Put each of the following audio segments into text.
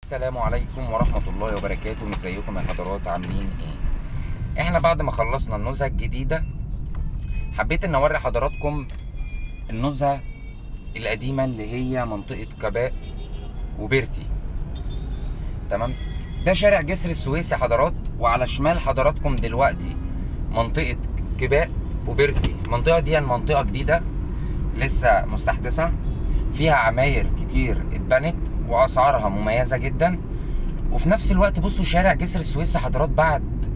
السلام عليكم ورحمة الله وبركاته. ازيكم يا حضرات، عاملين ايه؟ احنا بعد ما خلصنا النزهة الجديدة حبيت ان اوري حضراتكم النزهة القديمة اللي هي منطقة كباء وبيرتي. تمام، ده شارع جسر السويس يا حضرات، وعلى شمال حضراتكم دلوقتي منطقة كباء وبيرتي. المنطقة دي منطقة جديدة لسه مستحدثة، فيها عماير كتير اتبنت واسعارها مميزة جدا. وفي نفس الوقت بصوا شارع جسر السويس يا حضرات بعد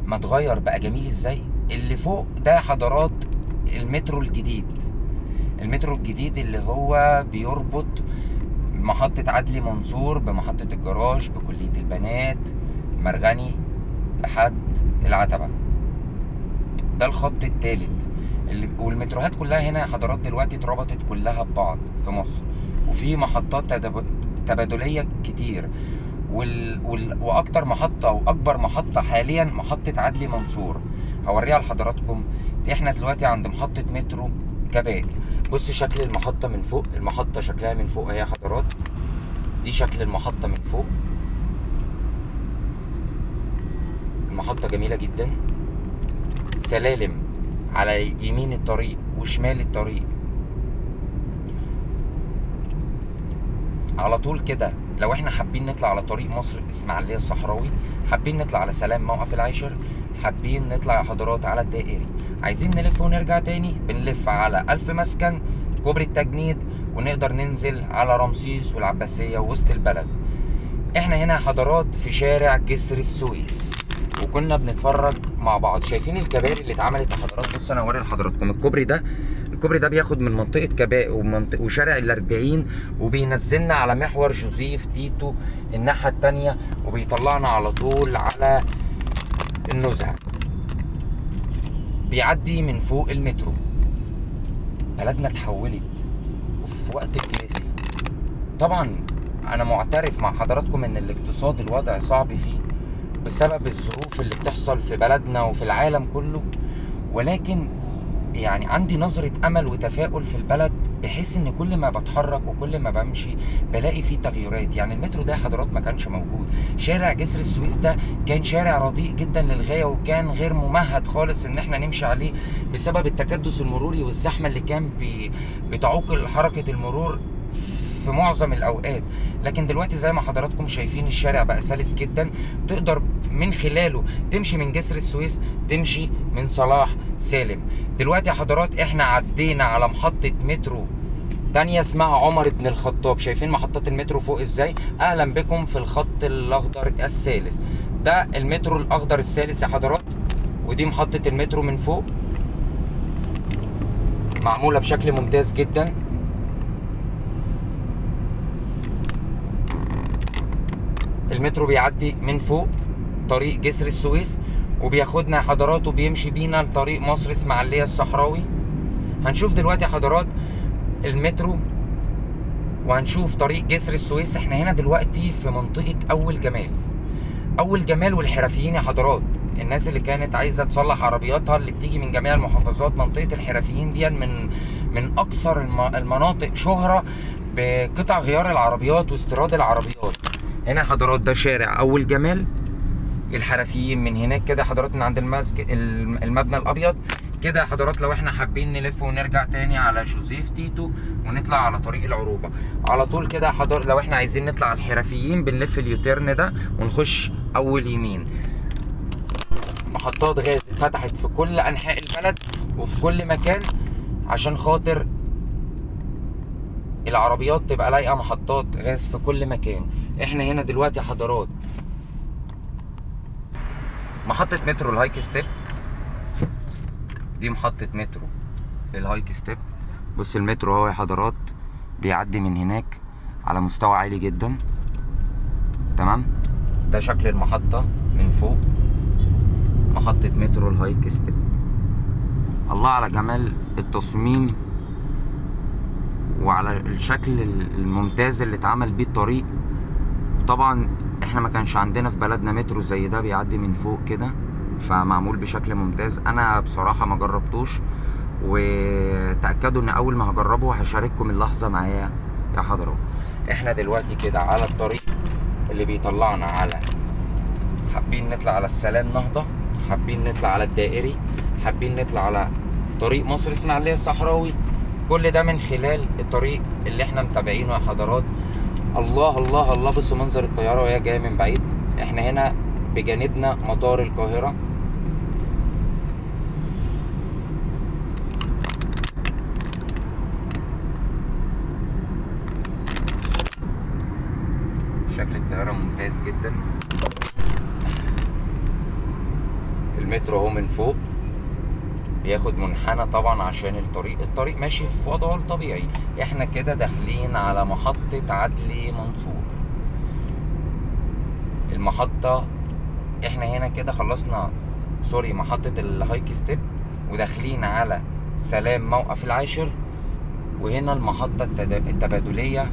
ما اتغير بقى جميل ازاي. اللي فوق ده يا حضرات المترو الجديد، المترو الجديد اللي هو بيربط محطة عدلي منصور بمحطة الجراج بكلية البنات مرغني لحد العتبة. ده الخط الثالث والمتروهات كلها هنا يا حضرات دلوقتي اتربطت كلها ببعض في مصر، وفي محطات تبادلية كتير. واكتر محطة واكبر محطة حاليا محطة عدلي منصور، هوريها لحضراتكم. احنا دلوقتي عند محطة مترو كباء. بص شكل المحطة من فوق، المحطة شكلها من فوق اهي يا حضرات، دي شكل المحطة من فوق. المحطة جميلة جدا، سلالم على يمين الطريق وشمال الطريق على طول كده. لو احنا حابين نطلع على طريق مصر اسماعيليه الصحراوي، حابين نطلع على سلام موقف العاشر، حابين نطلع يا حضرات على الدائري، عايزين نلف ونرجع تاني، بنلف على ألف مسكن كوبري التجنيد، ونقدر ننزل على رمسيس والعباسيه ووسط البلد. احنا هنا يا حضرات في شارع جسر السويس، وكنا بنتفرج مع بعض. شايفين الكباري اللي اتعملت يا حضرات؟ بصوا انا هوري لحضراتكم الكوبري ده بياخد من منطقه كباء وشارع ال40 وبينزلنا على محور جوزيف تيتو الناحيه التانيه، وبيطلعنا على طول على النزهه. بيعدي من فوق المترو. بلدنا اتحولت وفي وقت قياسي. طبعا انا معترف مع حضراتكم ان الاقتصاد الوضع صعب فيه بسبب الظروف اللي بتحصل في بلدنا وفي العالم كله، ولكن يعني عندي نظرة أمل وتفاؤل في البلد، بحيث إن كل ما بتحرك وكل ما بمشي بلاقي فيه تغيرات. يعني المترو ده يا حضرات ما كانش موجود، شارع جسر السويس ده كان شارع رديء جدا للغاية، وكان غير ممهد خالص إن احنا نمشي عليه بسبب التكدس المروري والزحمة اللي كان بتعوق حركة المرور في معظم الاوقات. لكن دلوقتي زي ما حضراتكم شايفين الشارع بقى سلس جدا، تقدر من خلاله تمشي من جسر السويس، تمشي من صلاح سالم. دلوقتي يا حضرات احنا عدينا على محطة مترو تانية اسمها عمر بن الخطاب. شايفين محطات المترو فوق ازاي؟ اهلا بكم في الخط الاخضر الثالث. ده المترو الاخضر الثالث يا حضرات، ودي محطة المترو من فوق معمولة بشكل ممتاز جدا. المترو بيعدي من فوق طريق جسر السويس وبياخدنا يا حضرات وبيمشي بينا لطريق مصر اسماعيليه الصحراوي. هنشوف دلوقتي يا حضرات المترو وهنشوف طريق جسر السويس. احنا هنا دلوقتي في منطقه اول جمال والحرفيين يا حضرات. الناس اللي كانت عايزه تصلح عربياتها اللي بتيجي من جميع المحافظات، منطقه الحرفيين دي من اكثر المناطق شهره بقطع غيار العربيات واستيراد العربيات. هنا يا حضرات ده شارع اول جمال الحرفيين. من هناك كده يا حضرات من عند المبنى الابيض كده يا حضرات، لو احنا حابين نلف ونرجع تاني على جوزيف تيتو ونطلع على طريق العروبه على طول كده يا حضرات. لو احنا عايزين نطلع على الحرفيين بنلف اليوتيرن ده ونخش اول يمين. محطات غاز اتفتحت في كل انحاء البلد وفي كل مكان عشان خاطر العربيات تبقى لايقه محطات غاز في كل مكان. احنا هنا دلوقتي يا حضرات محطة مترو الهايك ستيب. دي محطة مترو الهايك ستيب. بص المترو اهو يا حضرات بيعدي من هناك على مستوى عالي جدا. تمام، ده شكل المحطة من فوق، محطة مترو الهايك ستيب. الله على جمال التصميم وعلى الشكل الممتاز اللي اتعمل بيه الطريق. طبعا احنا ما كانش عندنا في بلدنا مترو زي ده بيعدي من فوق كده، فمعمول بشكل ممتاز. انا بصراحة ما جربتوش، وتأكدوا ان اول ما هجربه هشارككم اللحظة معايا يا حضرات. احنا دلوقتي كده على الطريق اللي بيطلعنا على، حابين نطلع على السلام نهضة، حابين نطلع على الدائري، حابين نطلع على طريق مصر اسماعيلية الصحراوي. كل ده من خلال الطريق اللي احنا متابعينه يا حضرات. الله الله الله، بصوا منظر الطيارة وهي جاية من بعيد. احنا هنا بجانبنا مطار القاهرة. شكل الطيارة ممتاز جدا. المترو اهو من فوق بياخد منحنى طبعا عشان الطريق ماشي في وضعه الطبيعي. احنا كده داخلين على محطة عدلي منصور. المحطة احنا هنا كده خلصنا، سوري، محطة الهايك ستيب، وداخلين على سلام موقف العاشر. وهنا المحطة التبادلية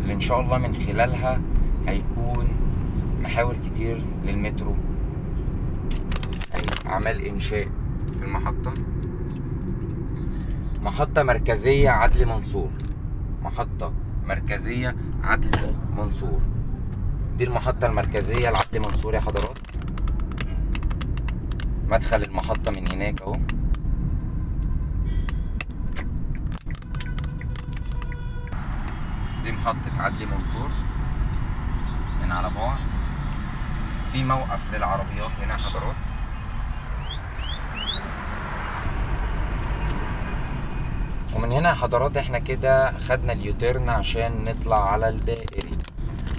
اللي ان شاء الله من خلالها هيكون محاور كتير للمترو، اعمال انشاء في المحطة. محطة مركزية عدلي منصور، محطة مركزية عدلي منصور. دي المحطة المركزية لعدلي منصور يا حضرات. مدخل المحطة من هناك اهو. دي محطة عدلي منصور من على بعد. في موقف للعربيات هنا يا حضرات. ومن هنا يا حضرات احنا كده خدنا اليوتيرن عشان نطلع على الدائري.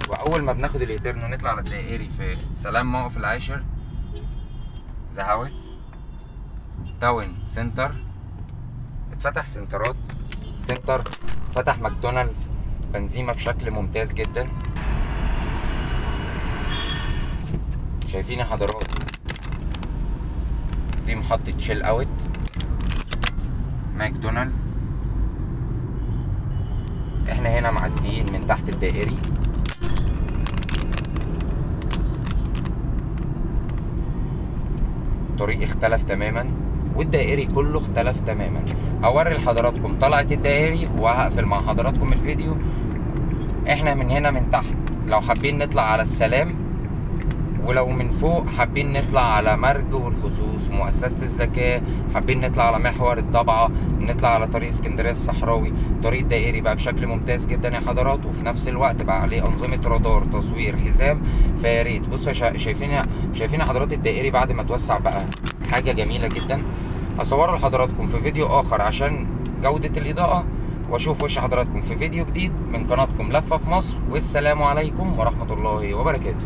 واول ما بناخد اليوتيرن ونطلع على الدائري في سلام موقف العاشر، ذا هاوس تاون سنتر، اتفتح سنترات، فتح ماكدونالدز، بنزيمة بشكل ممتاز جدا. شايفين يا حضرات؟ دي محطة شيل اوت، ماكدونالدز. احنا هنا معديين من تحت الدائري. الطريق اختلف تماما والدائري كله اختلف تماما. هوري لحضراتكم طلعت الدائري وهقفل مع حضراتكم الفيديو. احنا من هنا من تحت لو حابين نطلع على السلام، ولو من فوق حابين نطلع على مرج والخصوص ومؤسسة الزكاة، حابين نطلع على محور الضبعة، نطلع على طريق اسكندرية الصحراوي. طريق الدائري بقى بشكل ممتاز جدا يا حضرات، وفي نفس الوقت بقى عليه أنظمة رادار، تصوير، حزام. فياريت بصوا شايفين يا حضرات الدائري بعد ما توسع بقى حاجة جميلة جدا. هصوره لحضراتكم في فيديو آخر عشان جودة الإضاءة، واشوف وش حضراتكم في فيديو جديد من قناتكم لفة في مصر. والسلام عليكم ورحمة الله وبركاته.